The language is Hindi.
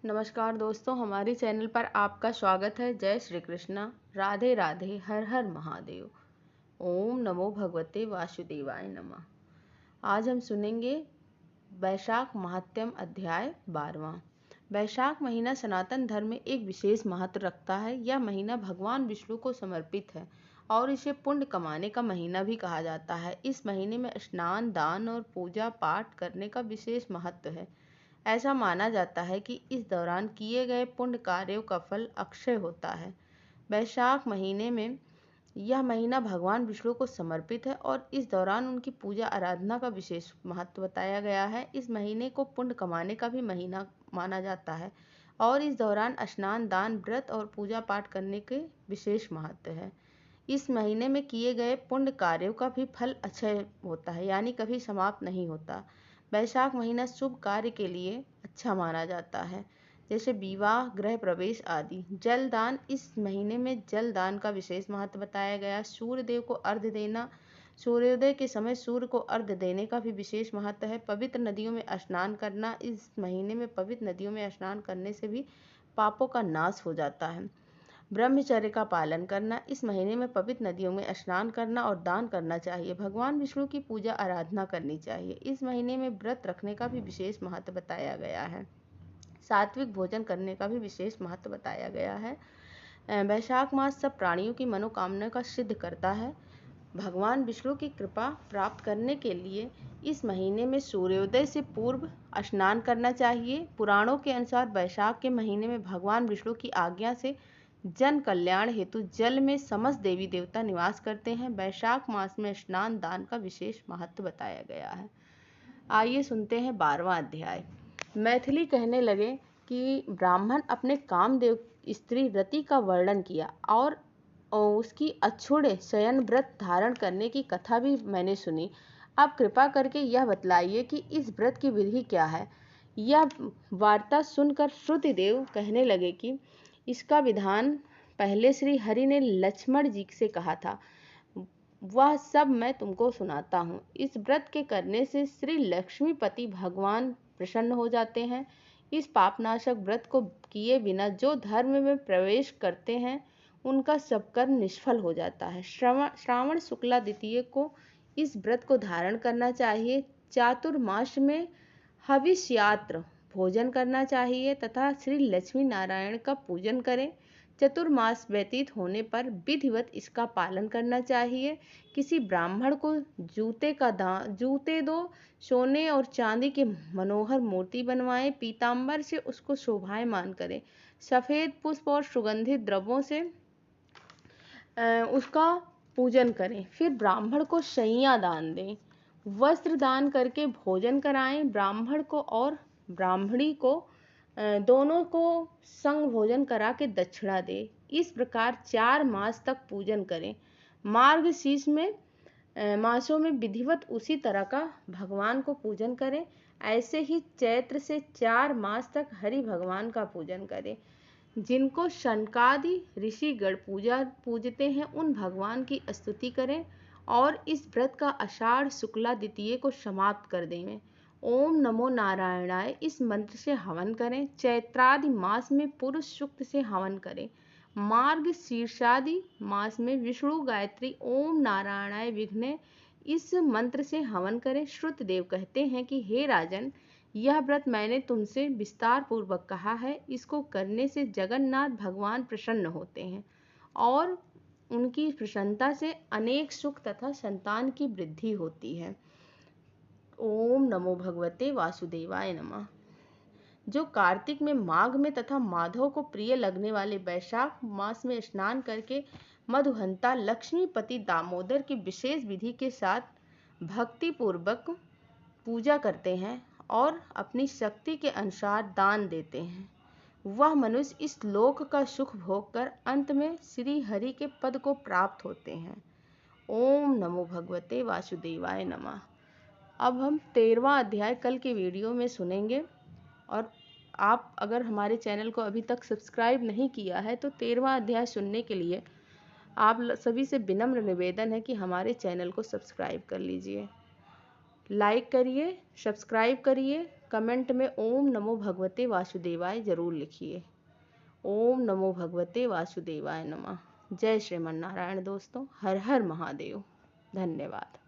नमस्कार दोस्तों, हमारे चैनल पर आपका स्वागत है। जय श्री कृष्णा, राधे राधे, हर हर महादेव। ओम नमो भगवते वासुदेवाय नमः। आज हम सुनेंगे वैशाख महात्म्य अध्याय 12वां। वैशाख महीना सनातन धर्म में एक विशेष महत्व रखता है। यह महीना भगवान विष्णु को समर्पित है और इसे पुण्य कमाने का महीना भी कहा जाता है। इस महीने में स्नान, दान और पूजा पाठ करने का विशेष महत्व है। ऐसा माना जाता है कि इस दौरान किए गए पुण्य कार्यों का फल अक्षय होता है। वैशाख महीने में यह महीना भगवान विष्णु को समर्पित है और इस दौरान उनकी पूजा आराधना का विशेष महत्व बताया गया है। इस महीने को पुण्य कमाने का भी महीना माना जाता है और इस दौरान स्नान, दान, व्रत और पूजा पाठ करने के विशेष महत्व है। इस महीने में किए गए पुण्य कार्यों का भी फल अक्षय होता है, यानी कभी समाप्त नहीं होता। वैशाख महीना शुभ कार्य के लिए अच्छा माना जाता है, जैसे विवाह, गृह प्रवेश आदि। जल दान, इस महीने में जल दान का विशेष महत्व बताया गया। सूर्य देव को अर्घ्य देना, सूर्योदय के समय सूर्य को अर्घ्य देने का भी विशेष महत्व है। पवित्र नदियों में स्नान करना, इस महीने में पवित्र नदियों में स्नान करने से भी पापों का नाश हो जाता है। ब्रह्मचर्य का पालन करना, इस महीने में पवित्र नदियों में स्नान करना और दान करना चाहिए। भगवान विष्णु की पूजा आराधना करनी चाहिए। इस महीने में व्रत रखने का भी विशेष महत्व बताया गया है। सात्विक भोजन करने का भी विशेष महत्व बताया गया है। वैशाख मास सब प्राणियों की मनोकामना का सिद्ध करता है। भगवान विष्णु की कृपा प्राप्त करने के लिए इस महीने में सूर्योदय से पूर्व स्नान करना चाहिए। पुराणों के अनुसार वैशाख के महीने में भगवान विष्णु की आज्ञा से जन कल्याण हेतु जल में समस्त देवी देवता निवास करते हैं। वैशाख मास में स्नान दान का विशेष महत्व बताया गया है। आइए सुनते हैं 12वां अध्याय। मैथिली कहने लगे कि ब्राह्मण अपने कामदेव स्त्री रति का वर्णन किया और उसकी अछूड़े शयन व्रत धारण करने की कथा भी मैंने सुनी। अब कृपा करके यह बतलाइए कि इस व्रत की विधि क्या है। यह वार्ता सुनकर श्रुतिदेव कहने लगे कि इसका विधान पहले श्री हरि ने लक्ष्मण जी से कहा था, वह सब मैं तुमको सुनाता हूँ। इस व्रत के करने से श्री लक्ष्मीपति भगवान प्रसन्न हो जाते हैं। इस पापनाशक व्रत को किए बिना जो धर्म में प्रवेश करते हैं उनका सब कर्म निष्फल हो जाता है। श्रावण शुक्ला द्वितीय को इस व्रत को धारण करना चाहिए। चातुर्मास में हविष्यात्र भोजन करना चाहिए तथा श्री लक्ष्मी नारायण का पूजन करें। चतुर्मास व्यतीत होने पर विधिवत इसका पालन करना चाहिए। किसी ब्राह्मण को जूते दो, सोने और चांदी की मनोहर मूर्ति बनवाएं, पीताम्बर से उसको शोभायमान करें, सफेद पुष्प और सुगंधित द्रव्यों से उसका पूजन करें। फिर ब्राह्मण को शैया दान दें, वस्त्र दान करके भोजन कराएं। ब्राह्मण को और ब्राह्मणी को दोनों को संग भोजन करा के दक्षिणा दे। इस प्रकार 4 मास तक पूजन करें। मार्गशीर्ष में मासों में विधिवत उसी तरह का भगवान को पूजन करें। ऐसे ही चैत्र से 4 मास तक हरि भगवान का पूजन करें। जिनको शनकादि ऋषिगण पूजते हैं उन भगवान की स्तुति करें और इस व्रत का आषाढ़ शुक्ला द्वितीय को समाप्त कर दें। ओम नमो नारायणाय इस मंत्र से हवन करें। चैत्रादि मास में पुरुष सूक्त से हवन करें। मार्ग शीर्षादि मास में विष्णु गायत्री ओम नारायणाय विघ्ने इस मंत्र से हवन करें। श्रुतदेव कहते हैं कि हे राजन, यह व्रत मैंने तुमसे विस्तार पूर्वक कहा है। इसको करने से जगन्नाथ भगवान प्रसन्न होते हैं और उनकी प्रसन्नता से अनेक सुख तथा संतान की वृद्धि होती है। ओम नमो भगवते वासुदेवाय नमः। जो कार्तिक में, माघ में तथा माधव को प्रिय लगने वाले वैशाख मास में स्नान करके मधुहंता लक्ष्मीपति दामोदर की विशेष विधि के साथ भक्ति पूर्वक पूजा करते हैं और अपनी शक्ति के अनुसार दान देते हैं, वह मनुष्य इस लोक का सुख भोग कर अंत में श्री हरि के पद को प्राप्त होते हैं। ओम नमो भगवते वासुदेवाय नमः। अब हम 13वां अध्याय कल के वीडियो में सुनेंगे और आप अगर हमारे चैनल को अभी तक सब्सक्राइब नहीं किया है तो 13वां अध्याय सुनने के लिए आप सभी से विनम्र निवेदन है कि हमारे चैनल को सब्सक्राइब कर लीजिए, लाइक करिए, सब्सक्राइब करिए कमेंट में ओम नमो भगवते वासुदेवाय जरूर लिखिए। ओम नमो भगवते वासुदेवाय नमः। जय श्रीमन नारायण दोस्तों। हर हर महादेव। धन्यवाद।